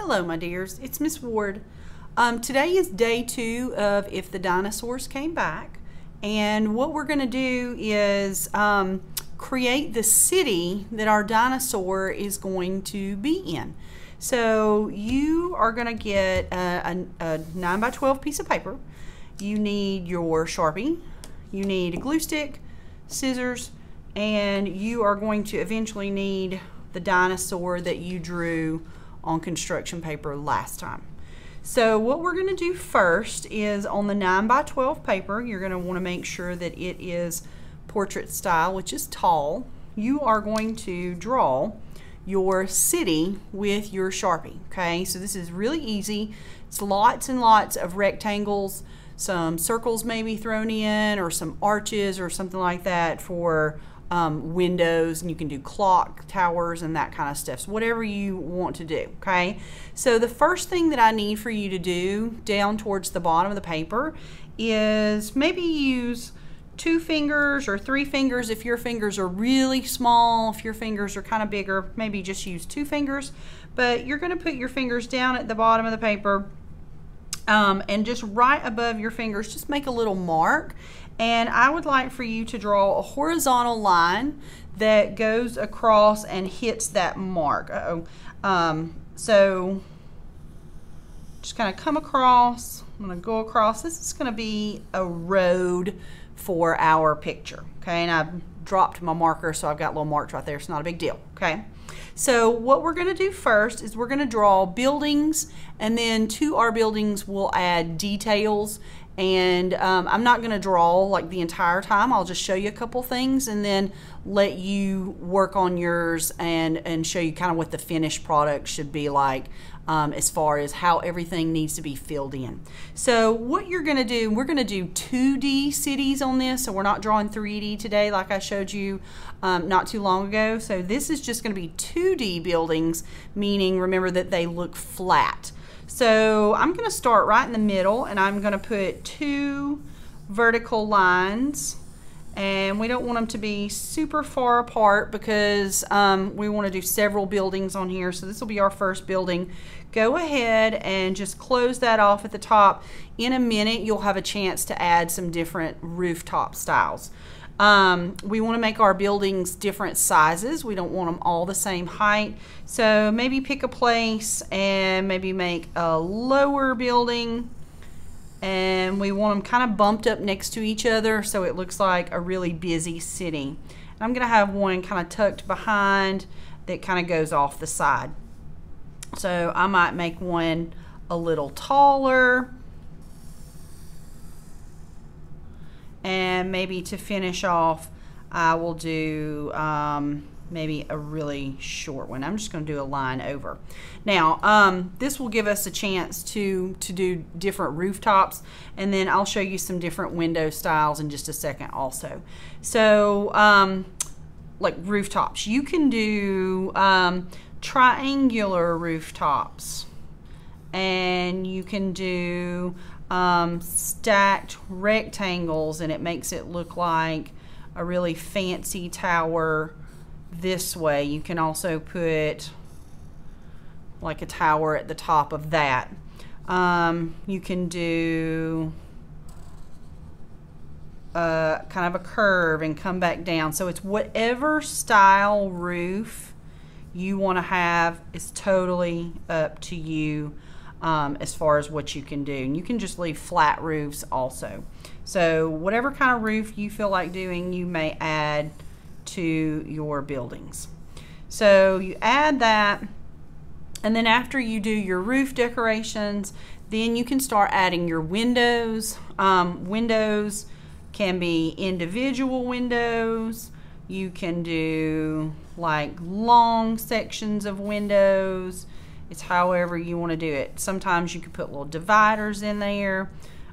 Hello my dears, it's Miss Ward. Today is day 2 of If the Dinosaurs Came Back, and what we're going to do is create the city that our dinosaur is going to be in. So you are going to get a 9 by 12 piece of paper. You need your Sharpie, you need a glue stick, scissors, and you are going to eventually need the dinosaur that you drew on construction paper last time. So what we're going to do first is on the 9 by 12 paper, you're going to want to make sure that it is portrait style, which is tall. You are going to draw your city with your Sharpie. Okay, so this is really easy. It's lots and lots of rectangles, some circles maybe thrown in, or some arches or something like that for windows, and you can do clock towers and that kind of stuff. So whatever you want to do, okay? So the first thing that I need for you to do down towards the bottom of the paper is maybe use 2 fingers or 3 fingers if your fingers are really small. If your fingers are kind of bigger, maybe just use 2 fingers. But you're going to put your fingers down at the bottom of the paper and just right above your fingers, just make a little mark. And I would like for you to draw a horizontal line that goes across and hits that mark. So just kind of come across. I'm going to go across. This is going to be a road for our picture. Okay, and I've dropped my marker, so I've got little marks right there. It's not a big deal. Okay. So what we're going to do first is we're going to draw buildings, and then to our buildings we'll add details. And I'm not going to draw like the entire time. I'll just show you a couple things and then let you work on yours and show you kind of what the finished product should be like as far as how everything needs to be filled in. So what you're going to do, we're going to do 2D cities on this, so we're not drawing 3D today like I showed you not too long ago. So this is just going to be 2D buildings, meaning remember that they look flat. So I'm going to start right in the middle, and I'm going to put 2 vertical lines, and we don't want them to be super far apart because we want to do several buildings on here. So this will be our first building. Go ahead and just close that off at the top. In a minute you'll have a chance to add some different rooftop styles. We want to make our buildings different sizes. We don't want them all the same height. So maybe pick a place and maybe make a lower building, and we want them kind of bumped up next to each other so it looks like a really busy city. And I'm going to have one kind of tucked behind that kind of goes off the side. So I might make one a little taller. And maybe to finish off, I will do maybe a really short one. I'm just going to do a line over. Now, this will give us a chance to do different rooftops, and then I'll show you some different window styles in just a second also. So, like rooftops, you can do triangular rooftops, and you can do stacked rectangles, and it makes it look like a really fancy tower this way. You can also put like a tower at the top of that. You can do kind of a curve and come back down. So it's whatever style roof you want to have is totally up to you. As far as what you can do, and you can just leave flat roofs also. So whatever kind of roof you feel like doing, you may add to your buildings. So you add that, and then after you do your roof decorations, then you can start adding your windows. Windows can be individual windows. You can do like long sections of windows. It's however you want to do it. Sometimes you can put little dividers in there.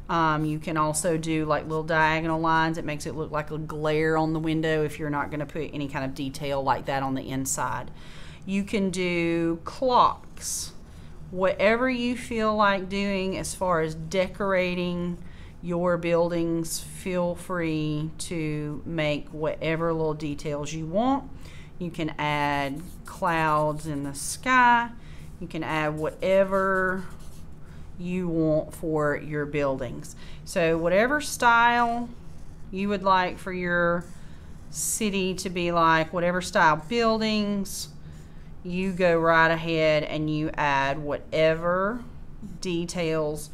You can also do like little diagonal lines. It makes it look like a glare on the window if you're not going to put any kind of detail like that on the inside. You can do clocks. Whatever you feel like doing as far as decorating your buildings, feel free to make whatever little details you want. You can add clouds in the sky. You can add whatever you want for your buildings. So whatever style you would like for your city to be like, whatever style buildings, you go right ahead and you add whatever details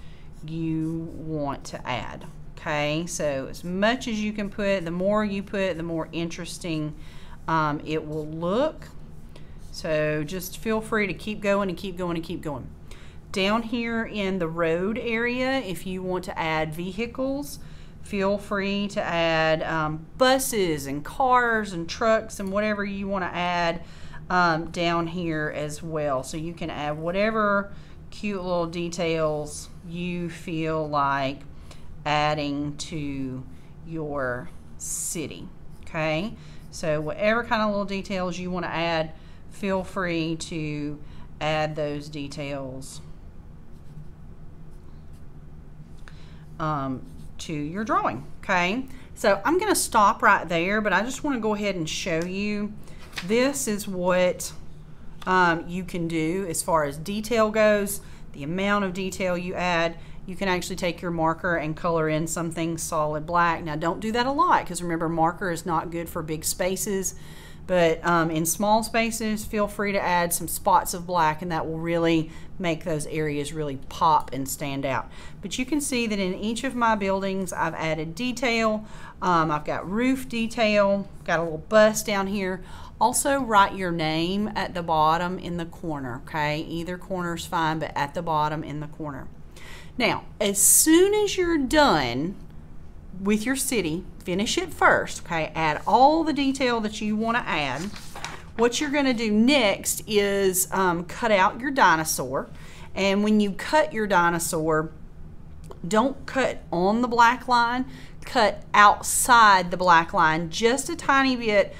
you want to add. Okay, so as much as you can put, the more you put, the more interesting it will look. So just feel free to keep going and keep going and keep going. Down here in the road area, if you want to add vehicles, feel free to add buses and cars and trucks and whatever you want to add down here as well. So you can add whatever cute little details you feel like adding to your city. Okay, so whatever kind of little details you want to add, feel free to add those details to your drawing. Okay, so I'm going to stop right there, but I just want to go ahead and show you this is what you can do as far as detail goes. The amount of detail you add, you can actually take your marker and color in something solid black. Now don't do that a lot, because remember, marker is not good for big spaces, but in small spaces, feel free to add some spots of black, and that will really make those areas really pop and stand out. But you can see that in each of my buildings, I've added detail. I've got roof detail, got a little bus down here. Also write your name at the bottom in the corner, okay? Either corner is fine, but at the bottom in the corner. Now, as soon as you're done with your city, finish it first, okay? Add all the detail that you want to add. What you're going to do next is cut out your dinosaur. And when you cut your dinosaur, don't cut on the black line, cut outside the black line just a tiny bit.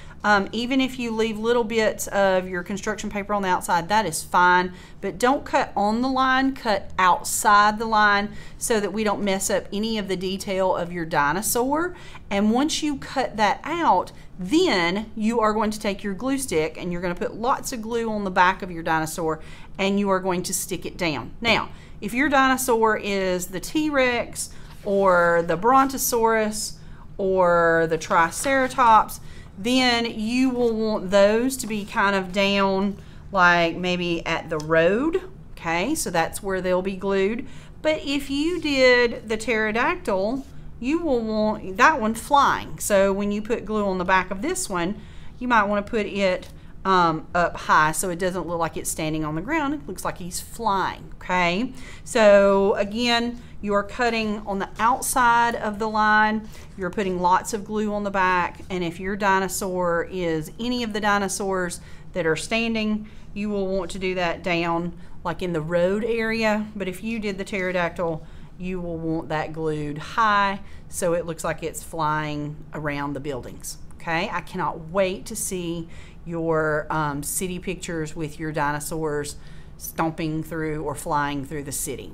Even if you leave little bits of your construction paper on the outside, that is fine, but don't cut on the line, cut outside the line so that we don't mess up any of the detail of your dinosaur. And once you cut that out, then you are going to take your glue stick and you're going to put lots of glue on the back of your dinosaur, and you are going to stick it down. Now, if your dinosaur is the T-Rex or the Brontosaurus or the Triceratops, then you will want those to be kind of down, like maybe at the road, okay? So that's where they'll be glued. But if you did the pterodactyl, you will want that one flying. So when you put glue on the back of this one, you might want to put it up high so it doesn't look like it's standing on the ground. It looks like he's flying, okay? So again, you are cutting on the outside of the line. You're putting lots of glue on the back, and if your dinosaur is any of the dinosaurs that are standing, you will want to do that down like in the road area. But if you did the pterodactyl, you will want that glued high so it looks like it's flying around the buildings. Okay, I cannot wait to see your city pictures with your dinosaurs stomping through or flying through the city.